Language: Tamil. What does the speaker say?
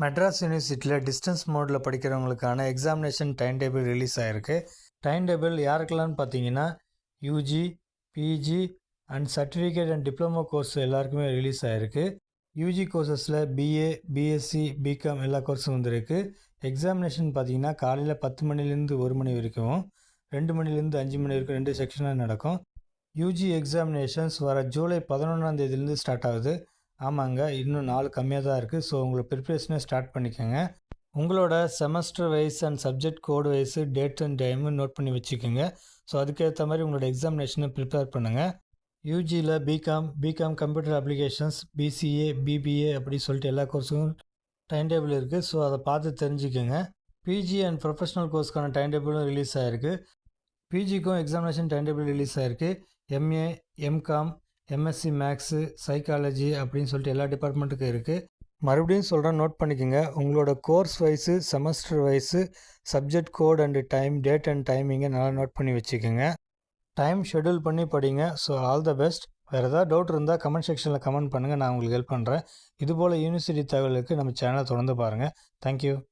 மெட்ராஸ் யூனிவர்சிட்டியில் டிஸ்டன்ஸ் மோடில் படிக்கிறவங்களுக்கான எக்ஸாமினேஷன் டைம் டேபிள் ரிலீஸ் ஆகிருக்கு. டைம் டேபிள் யாருக்கெல்லாம்னு பார்த்தீங்கன்னா UG, PG and certificate and diploma course எல்லாருக்குமே ரிலீஸ் ஆகிருக்கு. யூஜி கோர்சஸில் பிஏ, பிஎஸ்சி, பிகாம் எல்லா கோர்ஸும் வந்துருக்கு. எக்ஸாமினேஷன் பார்த்தீங்கன்னா காலையில் 10 மணிலேருந்து 1 மணி வரைக்கும், 2 மணிலேருந்து 5 மணி வரைக்கும் 2 செக்ஷனாக நடக்கும். யூஜி எக்ஸாமினேஷன்ஸ் வர ஜூலை 11ஆம் தேதியிலேருந்து ஸ்டார்ட் ஆகுது. ஆமாங்க, இன்னும் நாள் கம்மியாக தான் இருக்குது. ஸோ உங்களை ப்ரிப்ரேஷனை ஸ்டார்ட் பண்ணிக்கோங்க. உங்களோட semester wise and subject code wise date and time note பண்ணி வச்சுக்கோங்க. ஸோ அதுக்கேற்ற மாதிரி உங்களோட எக்ஸாமினேஷனை ப்ரிப்பேர் பண்ணுங்கள். யூஜியில் BCom computer applications, BCA, BBA அப்படி சொல்லிட்டு எல்லா கோர்ஸும் டைம் டேபிள் இருக்குது. ஸோ அதை பார்த்து தெரிஞ்சுக்கோங்க. பிஜி அண்ட் ப்ரொஃபஷனல் கோர்ஸ்க்கான டைம் டேபிளும் ரிலீஸ் ஆகிருக்கு. பிஜிக்கும் எக்ஸாமினேஷன் டைம் டேபிள் ரிலீஸ் ஆகிருக்கு. MA, MCom, MSc maths, psychology அப்படின்னு சொல்லிட்டு எல்லா டிபார்ட்மெண்ட்டுக்கும் இருக்குது. மறுபடியும் சொல்கிறேன், நோட் பண்ணிக்கோங்க. உங்களோட course wise, semester wise, subject code and time, date and டைமிங்கை நல்லா நோட் பண்ணி வச்சுக்கோங்க. டைம் ஷெடியூல் பண்ணி படிங்க. So all the best. வேறு ஏதாவது டவுட் இருந்தால் கமெண்ட் செக்ஷனில் கமெண்ட் பண்ணுங்கள், நான் உங்களுக்கு ஹெல்ப் பண்ணுறேன். இதுபோல் யூனிவர்சிட்டி தகவலுக்கு நம்ம சேனலை தொடர்ந்து பாருங்கள். தேங்க்யூ.